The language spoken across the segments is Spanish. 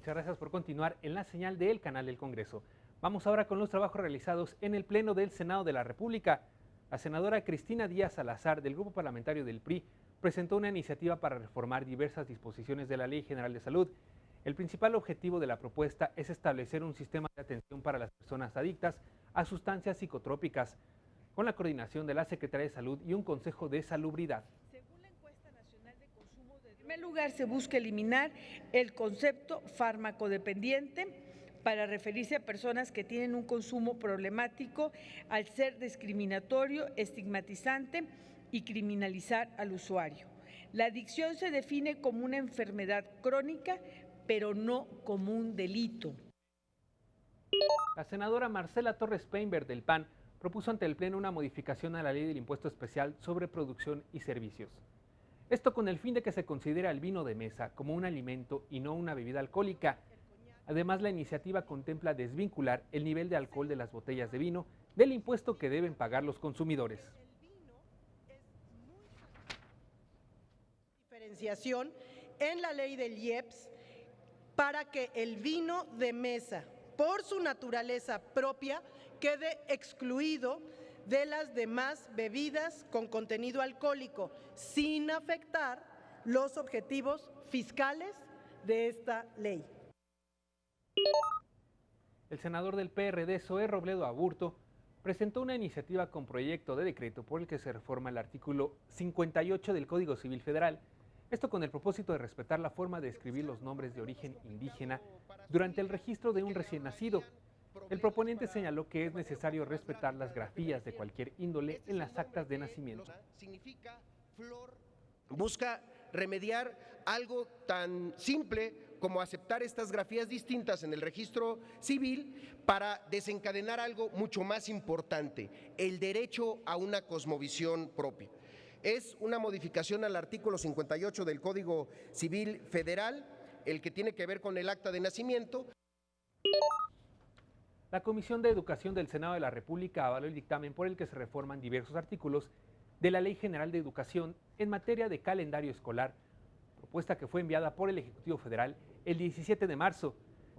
Muchas gracias por continuar en la señal del canal del Congreso. Vamos ahora con los trabajos realizados en el Pleno del Senado de la República. La senadora Cristina Díaz Salazar, del Grupo Parlamentario del PRI, presentó una iniciativa para reformar diversas disposiciones de la Ley General de Salud. El principal objetivo de la propuesta es establecer un sistema de atención para las personas adictas a sustancias psicotrópicas, con la coordinación de la Secretaría de Salud y un Consejo de Salubridad. En primer lugar, se busca eliminar el concepto farmacodependiente para referirse a personas que tienen un consumo problemático al ser discriminatorio, estigmatizante y criminalizar al usuario. La adicción se define como una enfermedad crónica, pero no como un delito. La senadora Marcela Torres Peinberg del PAN propuso ante el Pleno una modificación a la ley del impuesto especial sobre producción y servicios. Esto con el fin de que se considere al vino de mesa como un alimento y no una bebida alcohólica. Además, la iniciativa contempla desvincular el nivel de alcohol de las botellas de vino del impuesto que deben pagar los consumidores. Diferenciación en la ley del IEPS para que el vino de mesa, por su naturaleza propia, quede excluido de las demás bebidas con contenido alcohólico, sin afectar los objetivos fiscales de esta ley. El senador del PRD, Zoé Robledo Aburto, presentó una iniciativa con proyecto de decreto por el que se reforma el artículo 58 del Código Civil Federal. Esto con el propósito de respetar la forma de escribir los nombres de origen indígena durante el registro de un recién nacido. El proponente señaló que es necesario respetar las grafías de cualquier índole en las actas de nacimiento. Busca remediar algo tan simple como aceptar estas grafías distintas en el registro civil para desencadenar algo mucho más importante, el derecho a una cosmovisión propia. Es una modificación al artículo 58 del Código Civil Federal, el que tiene que ver con el acta de nacimiento. La Comisión de Educación del Senado de la República avaló el dictamen por el que se reforman diversos artículos de la Ley General de Educación en materia de calendario escolar, propuesta que fue enviada por el Ejecutivo Federal el 17 de marzo.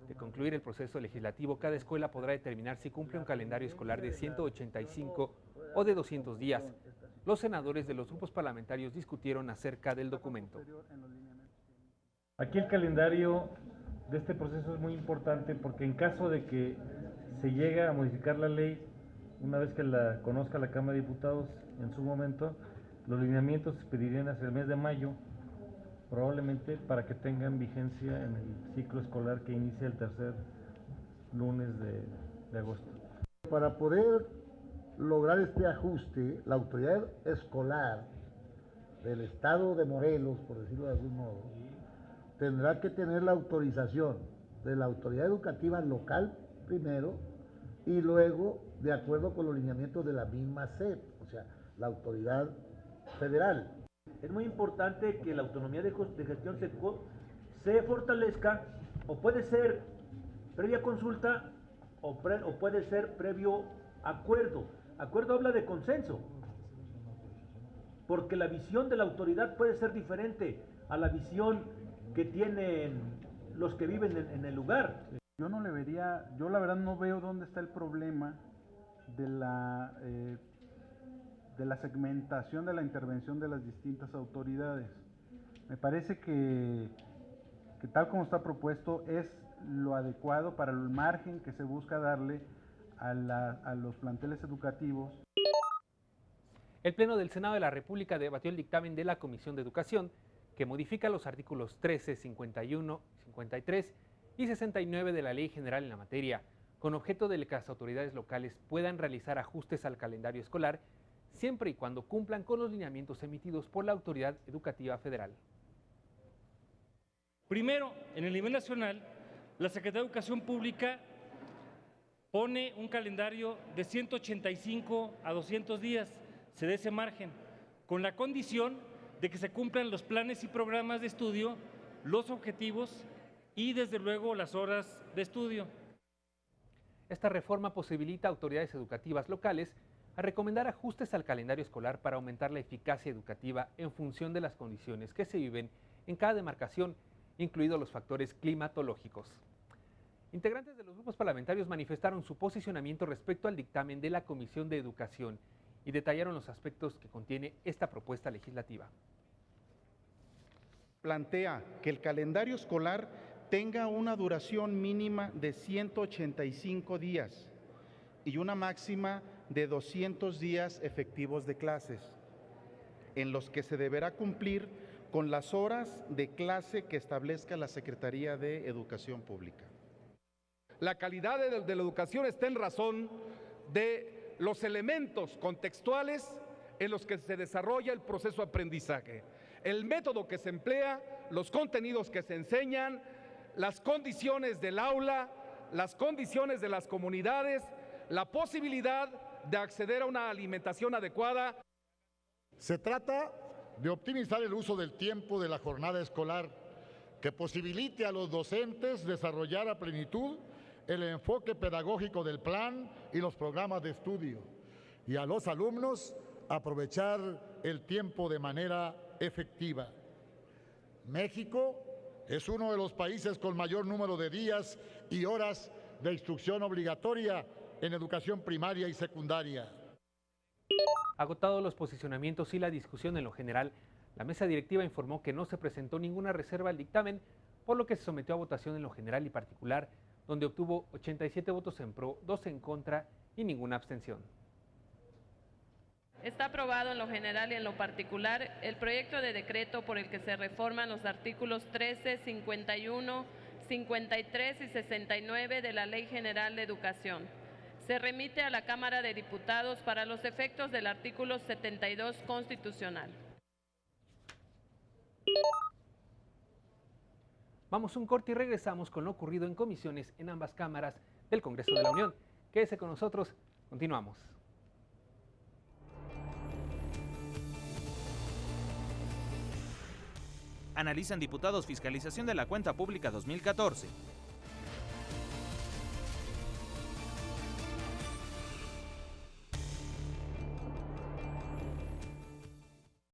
De concluir el proceso legislativo, cada escuela podrá determinar si cumple un calendario escolar de 185 o de 200 días. Los senadores de los grupos parlamentarios discutieron acerca del documento. Aquí el calendario de este proceso es muy importante porque en caso de que se llegue a modificar la ley, una vez que la conozca la Cámara de Diputados en su momento, los lineamientos se pedirían hacia el mes de mayo, probablemente para que tengan vigencia en el ciclo escolar que inicia el tercer lunes de agosto. Para poder lograr este ajuste, la autoridad escolar del estado de Morelos, por decirlo de algún modo, tendrá que tener la autorización de la autoridad educativa local primero y luego de acuerdo con los lineamientos de la misma SEP, o sea, la autoridad federal. Es muy importante que la autonomía de gestión se fortalezca, o puede ser previa consulta o puede ser previo acuerdo. Acuerdo habla de consenso, porque la visión de la autoridad puede ser diferente a la visión que tienen los que viven en el lugar. Yo no le vería, yo la verdad no veo dónde está el problema de la segmentación de la intervención de las distintas autoridades. Me parece que tal como está propuesto es lo adecuado para el margen que se busca darle a los planteles educativos. El Pleno del Senado de la República debatió el dictamen de la Comisión de Educación que modifica los artículos 13, 51, 53 y 69 de la Ley General en la materia, con objeto de que las autoridades locales puedan realizar ajustes al calendario escolar siempre y cuando cumplan con los lineamientos emitidos por la Autoridad Educativa Federal. Primero, en el nivel nacional, la Secretaría de Educación Pública pone un calendario de 185 a 200 días, se da ese margen, con la condición de que se cumplan los planes y programas de estudio, los objetivos y desde luego las horas de estudio. Esta reforma posibilita a autoridades educativas locales a recomendar ajustes al calendario escolar para aumentar la eficacia educativa en función de las condiciones que se viven en cada demarcación incluidos los factores climatológicos. Integrantes de los grupos parlamentarios manifestaron su posicionamiento respecto al dictamen de la Comisión de Educación y detallaron los aspectos que contiene esta propuesta legislativa. Plantea que el calendario escolar tenga una duración mínima de 185 días y una máxima de 200 días efectivos de clases, en los que se deberá cumplir con las horas de clase que establezca la Secretaría de Educación Pública. La calidad de la educación está en razón de los elementos contextuales en los que se desarrolla el proceso de aprendizaje, el método que se emplea, los contenidos que se enseñan, las condiciones del aula, las condiciones de las comunidades, la posibilidad de acceder a una alimentación adecuada. Se trata de optimizar el uso del tiempo de la jornada escolar, que posibilite a los docentes desarrollar a plenitud el enfoque pedagógico del plan y los programas de estudio, y a los alumnos aprovechar el tiempo de manera efectiva. México es uno de los países con mayor número de días y horas de instrucción obligatoria en educación primaria y secundaria. Agotados los posicionamientos y la discusión en lo general, la mesa directiva informó que no se presentó ninguna reserva al dictamen, por lo que se sometió a votación en lo general y particular, donde obtuvo 87 votos en pro, 2 en contra y ninguna abstención. Está aprobado en lo general y en lo particular el proyecto de decreto por el que se reforman los artículos 13, 51, 53 y 69 de la Ley General de Educación. Se remite a la Cámara de Diputados para los efectos del artículo 72 constitucional. Vamos a un corte y regresamos con lo ocurrido en comisiones en ambas cámaras del Congreso de la Unión. Quédese con nosotros, continuamos. Analizan diputados fiscalización de la cuenta pública 2014.